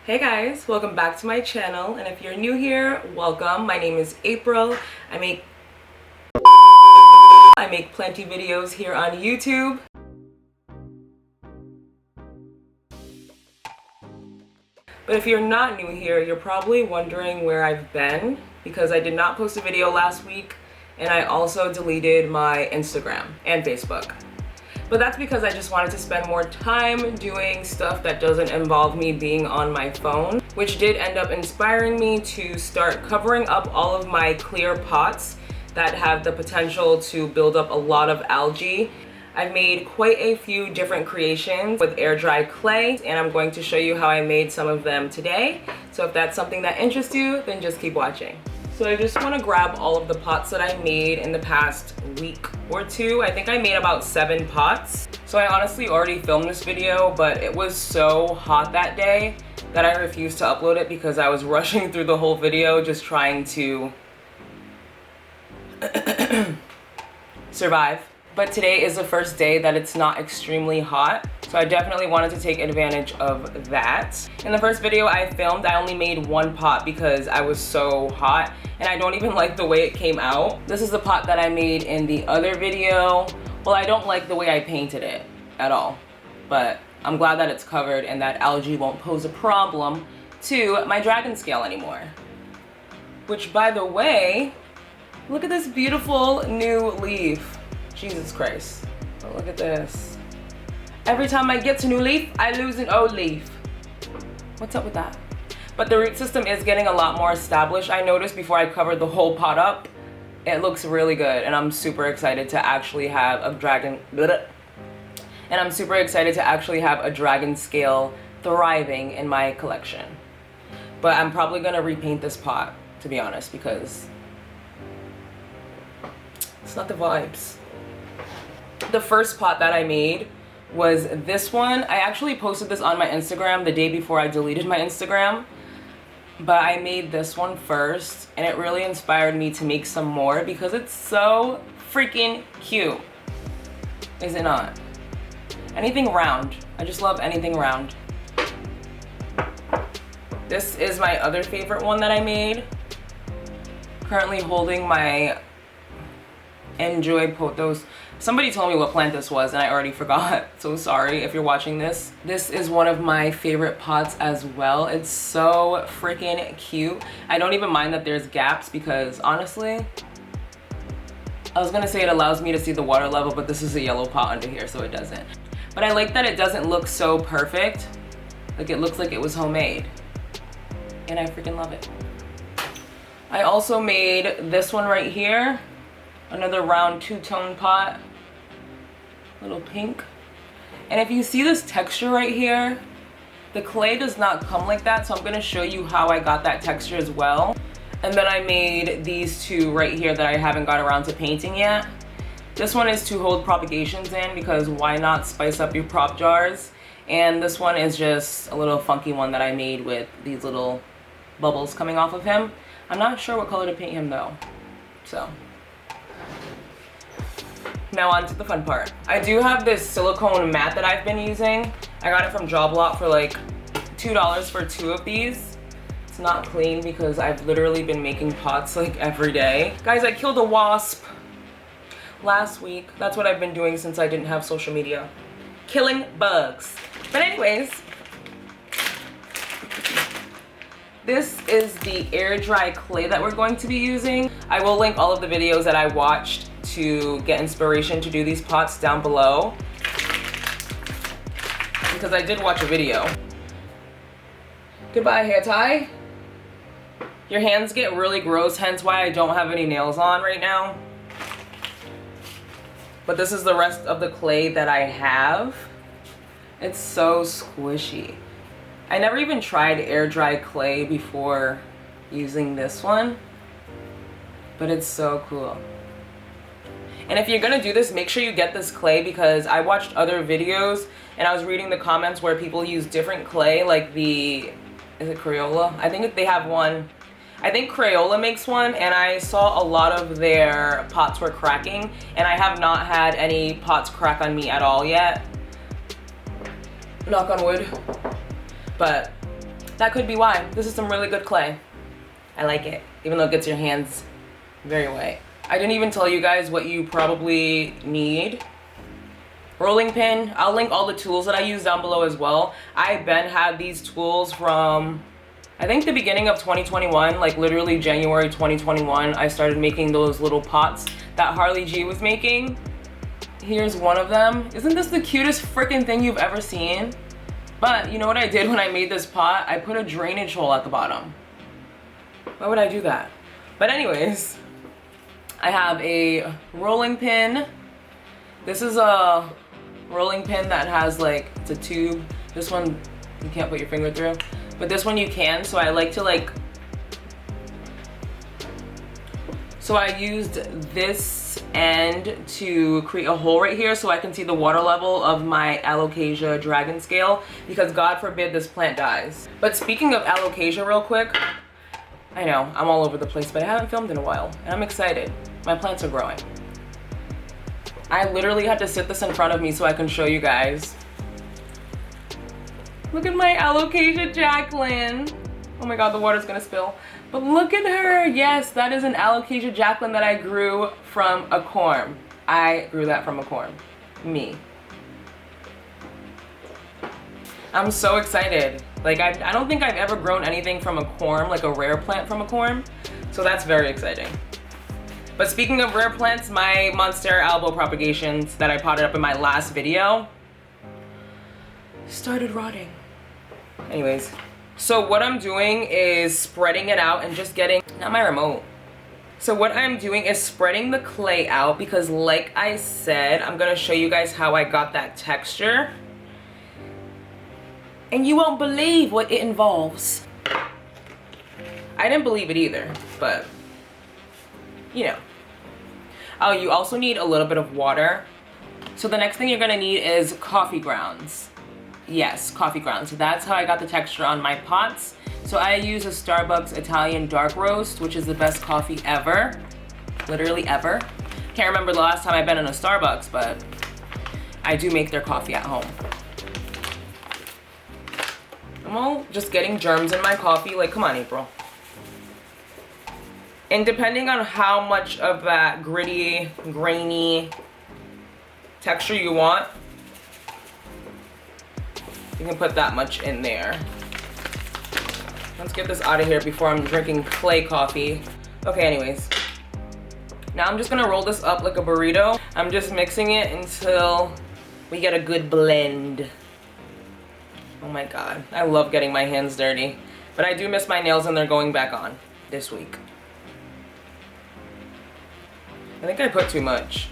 Hey guys, welcome back to my channel, and if you're new here, welcome. My name is April. I make plenty videos here on YouTube. But if you're not new here, you're probably wondering where I've been because I did not post a video last week, and I also deleted my Instagram and Facebook. But that's because I just wanted to spend more time doing stuff that doesn't involve me being on my phone, which did end up inspiring me to start covering up all of my clear pots that have the potential to build up a lot of algae. I've made quite a few different creations with air dry clay, and I'm going to show you how I made some of them today. So if that's something that interests you, then just keep watching. So I just want to grab all of the pots that I made in the past week or two. I think I made about 7 pots. So I honestly already filmed this video, but it was so hot that day that I refused to upload it because I was rushing through the whole video just trying to survive. But today is the first day that it's not extremely hot, so I definitely wanted to take advantage of that. In the first video I filmed, I only made 1 pot because I was so hot, and I don't even like the way it came out. This is the pot that I made in the other video. Well, I don't like the way I painted it at all, but I'm glad that it's covered and that algae won't pose a problem to my dragon scale anymore. Which, by the way, look at this beautiful new leaf. Jesus Christ. Oh, look at this. Every time I get a new leaf, I lose an old leaf. What's up with that? But the root system is getting a lot more established. I noticed before I covered the whole pot up. It looks really good, and I'm super excited to actually have a dragon scale thriving in my collection. But I'm probably gonna repaint this pot, to be honest, because it's not the vibes. The first pot that I made was this one. I actually posted this on my Instagram the day before I deleted my Instagram, but I made this one first, and it really inspired me to make some more because it's so freaking cute. Is it not? Anything round. I just love anything round. This is my other favorite one that I made. Currently holding my Enjoy Potos. Somebody told me what plant this was and I already forgot, so sorry if you're watching this. This is one of my favorite pots as well. It's so freaking cute. I don't even mind that there's gaps because honestly, I was gonna say it allows me to see the water level, but this is a yellow pot under here, so it doesn't. But I like that it doesn't look so perfect. Like, it looks like it was homemade, and I freaking love it. I also made this one right here. Another round 2-tone pot, little pink. And if you see this texture right here, the clay does not come like that, so I'm gonna show you how I got that texture as well. And then I made these 2 right here that I haven't got around to painting yet. This one is to hold propagations in because why not spice up your prop jars? And this one is just a little funky one that I made with these little bubbles coming off of him. I'm not sure what color to paint him though, so. Now on to the fun part. I do have this silicone mat that I've been using. I got it from Job for like $2 for 2 of these. It's not clean because I've literally been making pots like every day. Guys, I killed a wasp last week. That's what I've been doing since I didn't have social media. Killing bugs. But anyways, this is the air dry clay that we're going to be using. I will link all of the videos that I watched to get inspiration to do these pots down below because I did watch a video. Goodbye, hair tie. Your hands get really gross, hence why I don't have any nails on right now. But this is the rest of the clay that I have. It's so squishy. I never even tried air dry clay before using this one, but it's so cool. And if you're gonna do this, make sure you get this clay because I watched other videos and I was reading the comments where people use different clay, like is it Crayola? I think they have one. I think Crayola makes one, and I saw a lot of their pots were cracking, and I have not had any pots crack on me at all yet. Knock on wood. But that could be why. This is some really good clay. I like it, even though it gets your hands very wet. I didn't even tell you guys what you probably need. Rolling pin. I'll link all the tools that I use down below as well. I had these tools from, I think, the beginning of 2021, like literally January 2021. I started making those little pots that Harley G was making. Here's one of them. Isn't this the cutest freaking thing you've ever seen? But you know what I did when I made this pot? I put a drainage hole at the bottom. Why would I do that? But anyways, I have a rolling pin. This is a rolling pin that has like, it's a tube. This one you can't put your finger through, but this one you can. So I like to like, so I used this end to create a hole right here so I can see the water level of my alocasia dragon scale, because God forbid this plant dies. But speaking of alocasia real quick, I know I'm all over the place, but I haven't filmed in a while and I'm excited. My plants are growing. I literally had to sit this in front of me so I can show you guys. Look at my alocasia Jacqueline. Oh my God, the water's gonna spill. But look at her. Yes, that is an alocasia Jacqueline that I grew from a corm. I grew that from a corm. Me. I'm so excited. Like, I don't think I've ever grown anything from a corm, like a rare plant from a corm. So that's very exciting. But speaking of rare plants, my Monstera albo propagations that I potted up in my last video started rotting. Anyways, so what I'm doing is spreading it out and just getting, not my remote. So what I'm doing is spreading the clay out because, like I said, I'm gonna show you guys how I got that texture. And you won't believe what it involves. I didn't believe it either, but you know. Oh, you also need a little bit of water. So the next thing you're gonna need is coffee grounds. Yes, coffee grounds. So that's how I got the texture on my pots. So I use a Starbucks Italian dark roast, which is the best coffee ever. Literally ever. Can't remember the last time I've been in a Starbucks, but I do make their coffee at home. I'm all just getting germs in my coffee. Like, come on, April. And depending on how much of that gritty, grainy texture you want, you can put that much in there. Let's get this out of here before I'm drinking clay coffee. Okay, anyways. Now I'm just gonna roll this up like a burrito. I'm just mixing it until we get a good blend. Oh my God, I love getting my hands dirty. But I do miss my nails and they're going back on this week. I think I put too much.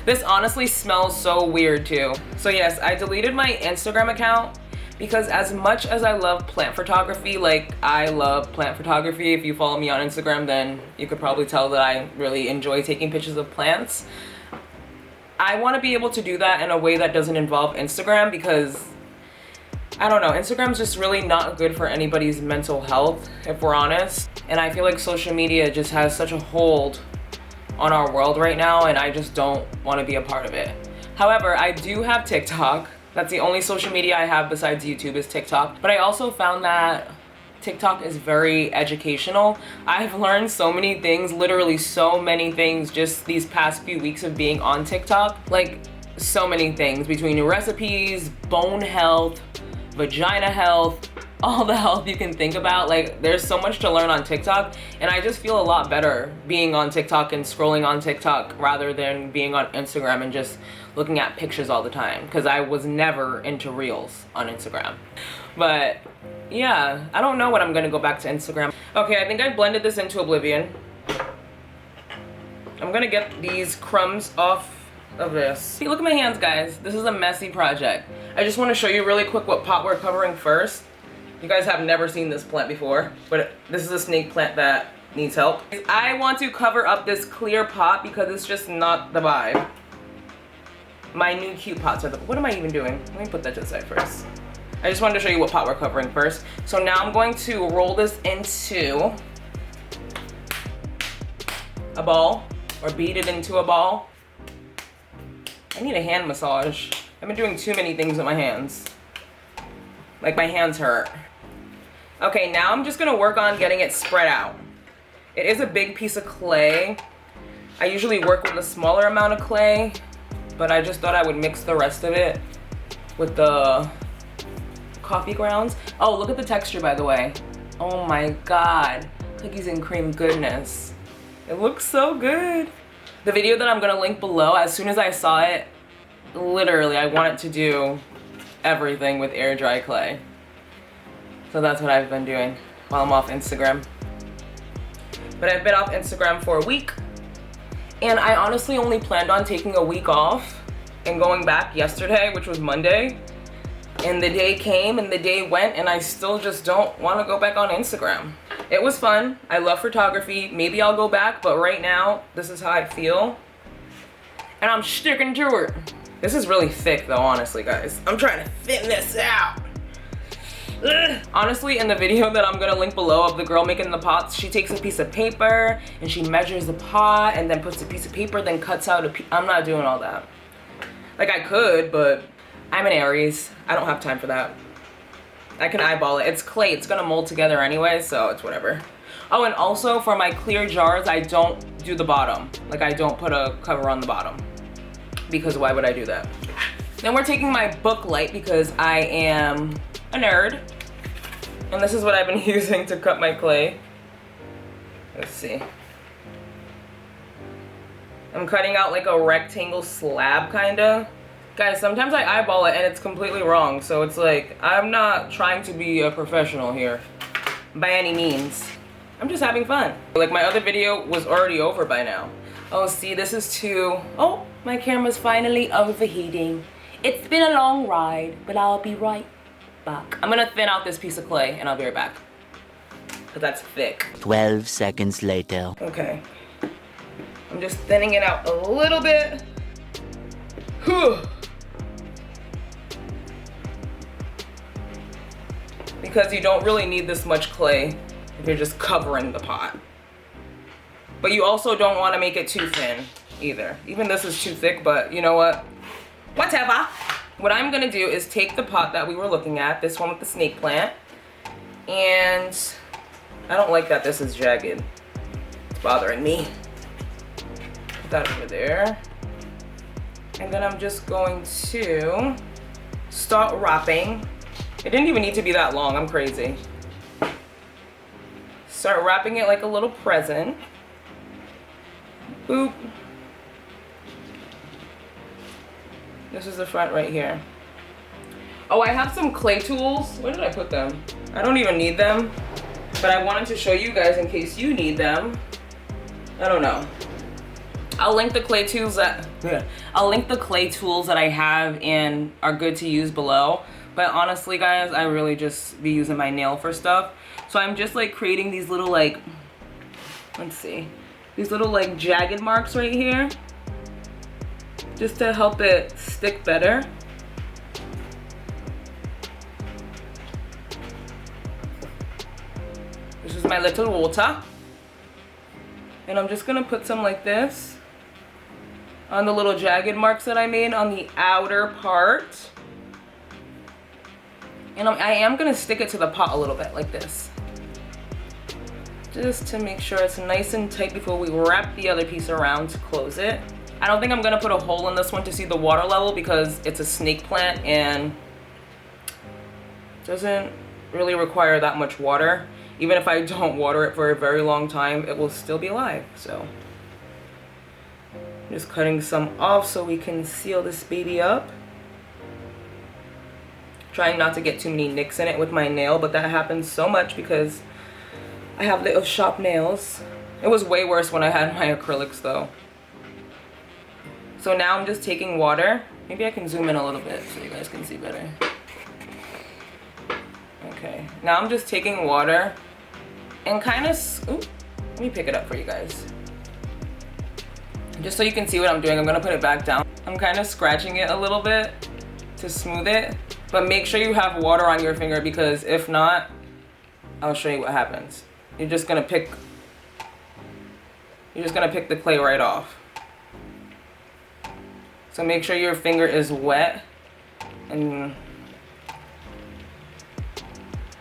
This honestly smells so weird too. So yes, I deleted my Instagram account because as much as I love plant photography, like I love plant photography. If you follow me on Instagram, then you could probably tell that I really enjoy taking pictures of plants. I want to be able to do that in a way that doesn't involve Instagram because I don't know, Instagram's just really not good for anybody's mental health, if we're honest. And I feel like social media just has such a hold on our world right now, and I just don't want to be a part of it. However, I do have TikTok. That's the only social media I have besides YouTube is TikTok. But I also found that TikTok is very educational. I've learned so many things, literally so many things just these past few weeks of being on TikTok. Like, so many things between recipes, bone health, vagina health, all the health you can think about. Like, there's so much to learn on TikTok, and I just feel a lot better being on TikTok and scrolling on TikTok rather than being on Instagram and just looking at pictures all the time, because I was never into reels on Instagram. But yeah, I don't know when I'm gonna go back to Instagram. Okay, I think I blended this into oblivion. I'm gonna get these crumbs off of this. See, look at my hands, guys. This is a messy project. I just want to show you really quick what pot we're covering first. You guys have never seen this plant before, but this is a snake plant that needs help. I want to cover up this clear pot because it's just not the vibe. My new cute pots are the, what am I even doing? Let me put that to the side first. I just wanted to show you what pot we're covering first. So now I'm going to roll this into a ball, or beat it into a ball. I need a hand massage. I've been doing too many things with my hands. Like my hands hurt. Okay, now I'm just gonna work on getting it spread out. It is a big piece of clay. I usually work with a smaller amount of clay, but I just thought I would mix the rest of it with the coffee grounds. Oh, look at the texture, by the way. Oh my God, cookies and cream goodness. It looks so good. The video that I'm gonna link below, as soon as I saw it, literally, I wanted to do everything with air dry clay. So that's what I've been doing while I'm off Instagram. But I've been off Instagram for a week, and I honestly only planned on taking a week off and going back yesterday, which was Monday. And the day came and the day went, and I still just don't want to go back on Instagram. It was fun. I love photography. Maybe I'll go back, but right now, this is how I feel. And I'm sticking to it. This is really thick though, honestly, guys. I'm trying to thin this out. Ugh. Honestly, in the video that I'm gonna link below of the girl making the pots, she takes a piece of paper and she measures the pot and then puts a piece of paper, then cuts out a piece. I'm not doing all that. Like I could, but I'm an Aries. I don't have time for that. I can eyeball it. It's clay, it's gonna mold together anyway, so it's whatever. Oh, and also for my clear jars, I don't do the bottom. Like I don't put a cover on the bottom, because why would I do that? Then we're taking my book light because I am a nerd. And this is what I've been using to cut my clay. Let's see. I'm cutting out like a rectangle slab kinda. Guys, sometimes I eyeball it and it's completely wrong. So it's like, I'm not trying to be a professional here by any means. I'm just having fun. Like my other video was already over by now. Oh, see, this is too, oh, my camera's finally overheating. It's been a long ride, but I'll be right back. I'm gonna thin out this piece of clay and I'll be right back. Cause that's thick. 12 seconds later. Okay. I'm just thinning it out a little bit. Whew. Because you don't really need this much clay if you're just covering the pot. But you also don't want to make it too thin either. Even this is too thick, but you know what? Whatever. What I'm gonna do is take the pot that we were looking at, this one with the snake plant, and I don't like that this is jagged. It's bothering me. Put that over there. And then I'm just going to start wrapping. It didn't even need to be that long, I'm crazy. Start wrapping it like a little present. Boop. This is the front right here. Oh, I have some clay tools. Where did I put them? I don't even need them, but I wanted to show you guys in case you need them. I don't know. I'll link the clay tools that I have and are good to use below. But honestly, guys, I really just be using my nail for stuff. So I'm just like creating these little like, let's see, these little like jagged marks right here, just to help it stick better. This is my little water. And I'm just gonna put some like this on the little jagged marks that I made on the outer part. And I am gonna stick it to the pot a little bit like this, just to make sure it's nice and tight before we wrap the other piece around to close it. I don't think I'm gonna put a hole in this one to see the water level because it's a snake plant and doesn't really require that much water. Even if I don't water it for a very long time, it will still be alive. So I'm just cutting some off so we can seal this baby up. Trying not to get too many nicks in it with my nail, but that happens so much because I have little sharp nails. It was way worse when I had my acrylics though. So now I'm just taking water. Maybe I can zoom in a little bit so you guys can see better. Okay, now I'm just taking water and kind of, let me pick it up for you guys. Just so you can see what I'm doing, I'm gonna put it back down. I'm kind of scratching it a little bit to smooth it, but make sure you have water on your finger because if not, I'll show you what happens. You're just gonna pick the clay right off. So make sure your finger is wet and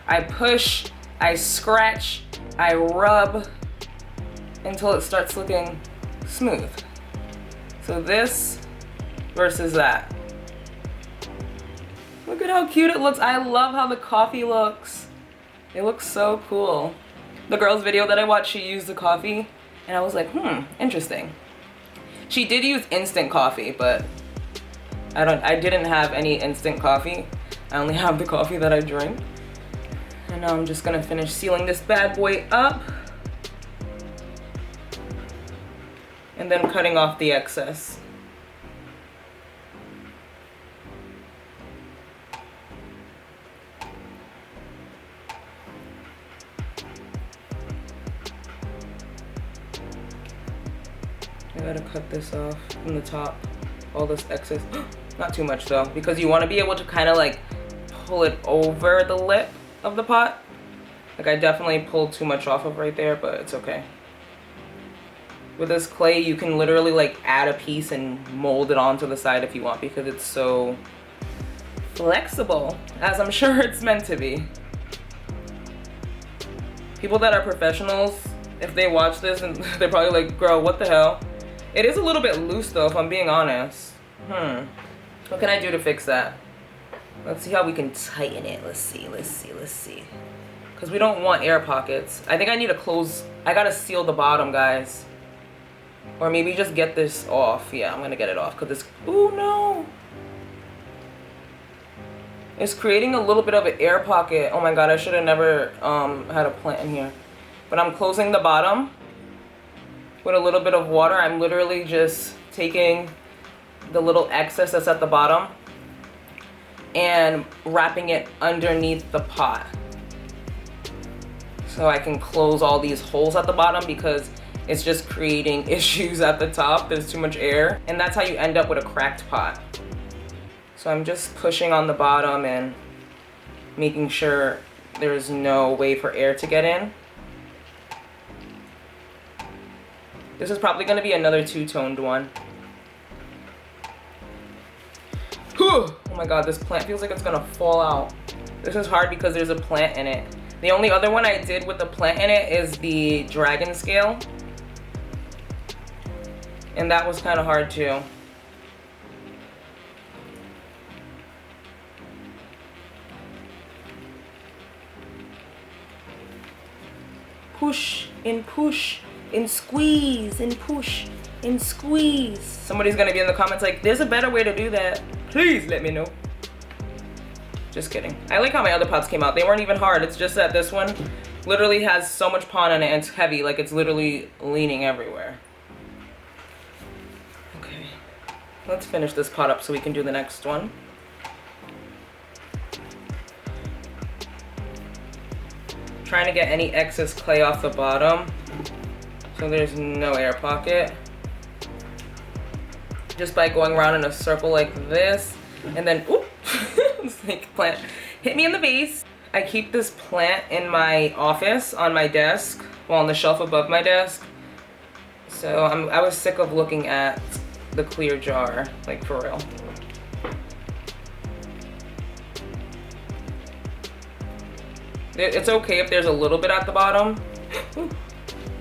I push, I scratch, I rub until it starts looking smooth. So this versus that. Look at how cute it looks. I love how the coffee looks. It looks so cool. The girl's video that I watched, she used the coffee and I was like, interesting. She did use instant coffee, but I didn't have any instant coffee. I only have the coffee that I drink. And now I'm just gonna finish sealing this bad boy up. And then cutting off the excess. I gotta cut this off from the top, all this excess. Not too much though, because you want to be able to kind of like pull it over the lip of the pot. Like I definitely pulled too much off of right there, but it's okay. With this clay, you can literally like add a piece and mold it onto the side if you want, because it's so flexible, as I'm sure it's meant to be. People that are professionals, if they watch this, and they're probably like, girl, what the hell? It is a little bit loose though, if I'm being honest. What can I do to fix that? Let's see how we can tighten it. Let's see. Because we don't want air pockets. I think I need to close, I gotta seal the bottom, guys. Or maybe just get this off. Yeah, I'm gonna get it off because it's, oh no. It's creating a little bit of an air pocket. Oh my God, I should have never had a plant in here. But I'm closing the bottom with a little bit of water. I'm literally just taking the little excess that's at the bottom and wrapping it underneath the pot. So I can close all these holes at the bottom because it's just creating issues at the top. There's too much air. And that's how you end up with a cracked pot. So I'm just pushing on the bottom and making sure there's no way for air to get in. This is probably gonna be another two-toned one. Whew. Oh my God, this plant feels like it's gonna fall out. This is hard because there's a plant in it. The only other one I did with the plant in it is the dragon scale. And that was kind of hard too. Push and squeeze and push and squeeze. Somebody's gonna be in the comments like, there's a better way to do that. Please let me know. Just kidding. I like how my other pots came out. They weren't even hard. It's just that this one literally has so much pon in it and it's heavy. Like it's literally leaning everywhere. Okay. Let's finish this pot up so we can do the next one. Trying to get any excess clay off the bottom so there's no air pocket. Just by going around in a circle like this, and then oop, snake plant hit me in the base. I keep this plant in my office on my desk, well, on the shelf above my desk. So I was sick of looking at the clear jar, like for real. It's okay if there's a little bit at the bottom. Ooh,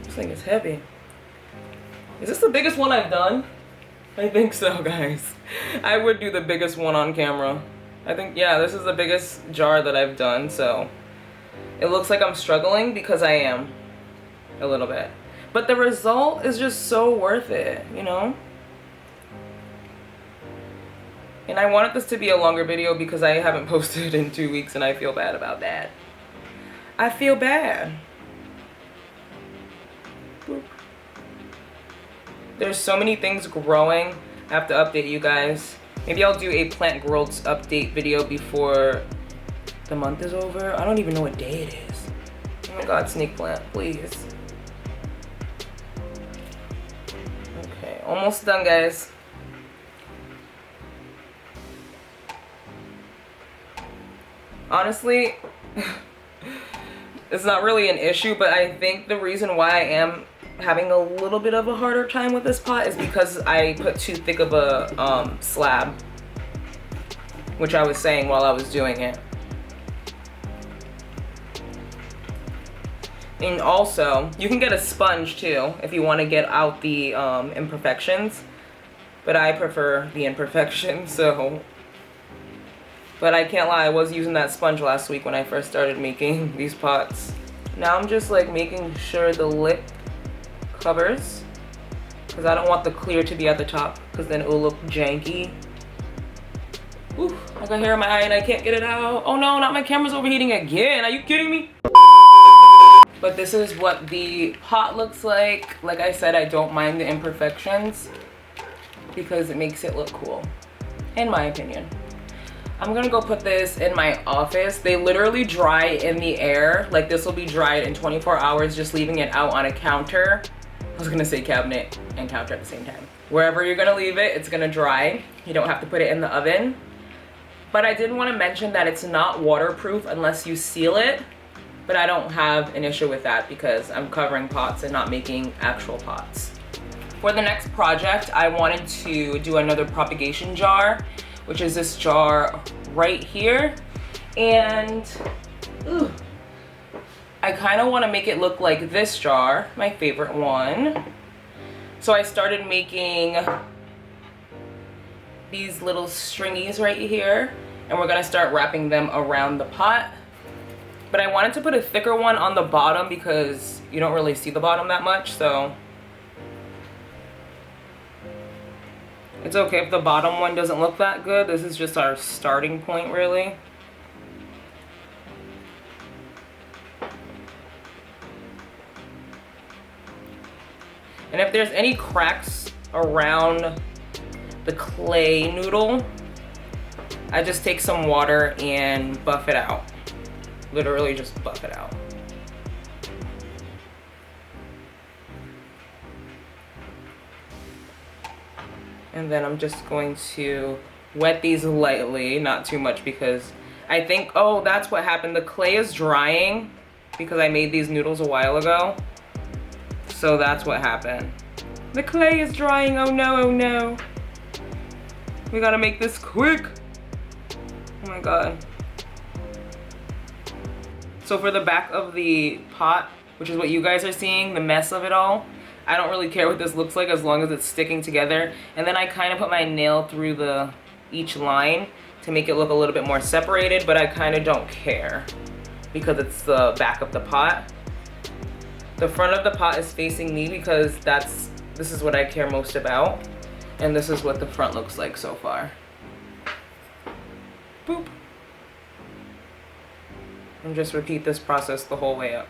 this thing is heavy. Is this the biggest one I've done? I think so, guys. I would do the biggest one on camera. I think, yeah, this is the biggest jar that I've done, so it looks like I'm struggling because I am a little bit. But the result is just so worth it, you know? And I wanted this to be a longer video because I haven't posted in 2 weeks and I feel bad about that. I feel bad. Boop. There's so many things growing. I have to update you guys. Maybe I'll do a plant growth update video before the month is over. I don't even know what day it is. Oh my God, snake plant, please. Okay, almost done, guys. Honestly, it's not really an issue, but I think the reason why I am having a little bit of a harder time with this pot is because I put too thick of a slab, which I was saying while I was doing it. And also, you can get a sponge too if you want to get out the imperfections. But I prefer the imperfections, so. But I can't lie, I was using that sponge last week when I first started making these pots. Now I'm just like making sure the lip covers, because I don't want the clear to be at the top, because then it will look janky. Ooh, I got hair in my eye and I can't get it out. Oh no, not my camera's overheating again. Are you kidding me? But this is what the pot looks like. Like I said, I don't mind the imperfections because it makes it look cool, in my opinion. I'm gonna go put this in my office. They literally dry in the air. Like this will be dried in 24 hours, just leaving it out on a counter. I was gonna say cabinet and counter at the same time. Wherever you're gonna leave it, it's gonna dry. You don't have to put it in the oven. But I did want to mention that it's not waterproof unless you seal it. But I don't have an issue with that because I'm covering pots and not making actual pots. For the next project, I wanted to do another propagation jar, which is this jar right here. And ooh, I kind of want to make it look like this jar, my favorite one. So I started making these little stringies right here, and we're gonna start wrapping them around the pot. But I wanted to put a thicker one on the bottom because you don't really see the bottom that much, so it's okay if the bottom one doesn't look that good. This is just our starting point, really. And if there's any cracks around the clay noodle, I just take some water and buff it out. Literally just buff it out. And then I'm just going to wet these lightly, not too much because I think, oh, that's what happened. The clay is drying because I made these noodles a while ago. So that's what happened. The clay is drying, oh no, oh no. We gotta make this quick. Oh my God. So for the back of the pot, which is what you guys are seeing, the mess of it all, I don't really care what this looks like as long as it's sticking together. And then I kind of put my nail through each line to make it look a little bit more separated, but I kind of don't care because it's the back of the pot. The front of the pot is facing me because this is what I care most about. And this is what the front looks like so far. Boop. And just repeat this process the whole way up.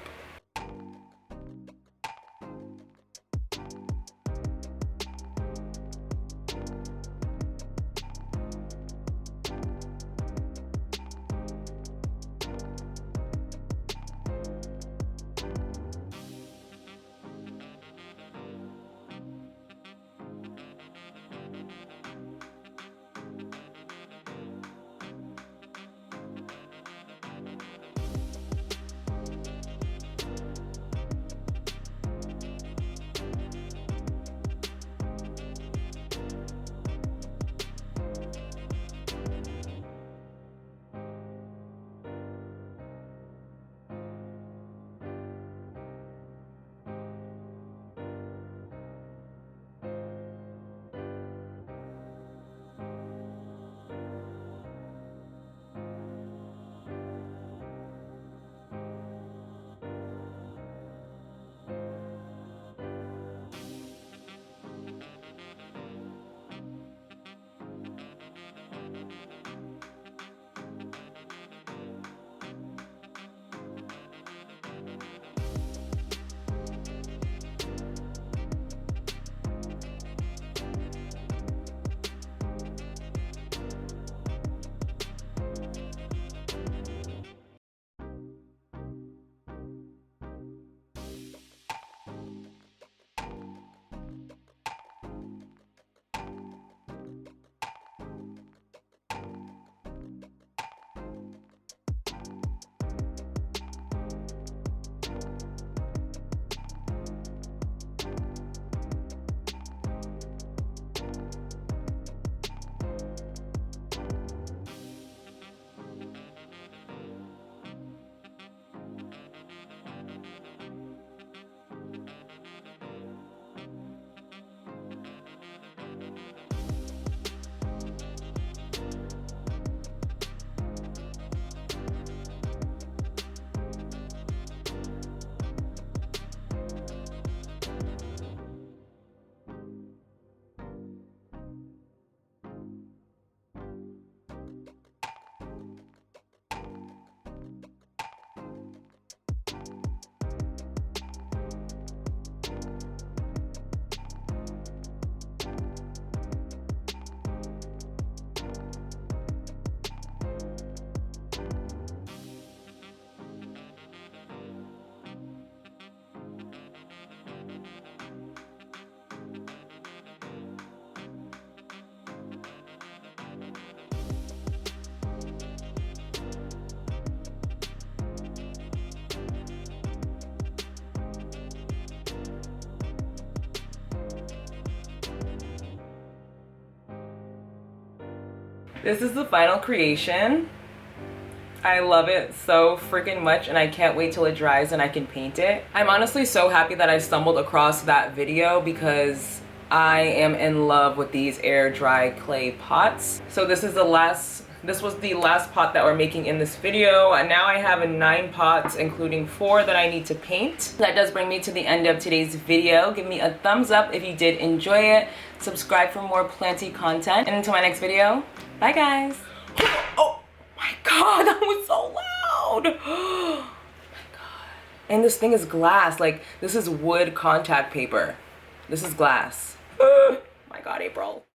This is the final creation. I love it so freaking much, and I can't wait till it dries and I can paint it. I'm honestly so happy that I stumbled across that video because I am in love with these air dry clay pots. So this was the last pot that we're making in this video, and now I have 9 pots, including 4 that I need to paint. That does bring me to the end of today's video. Give me a thumbs up if you did enjoy it. Subscribe for more planty content, and until my next video, bye guys. Oh my god, that was so loud. Oh my god. And this thing is glass. Like, this is wood contact paper. This is glass. My god, April.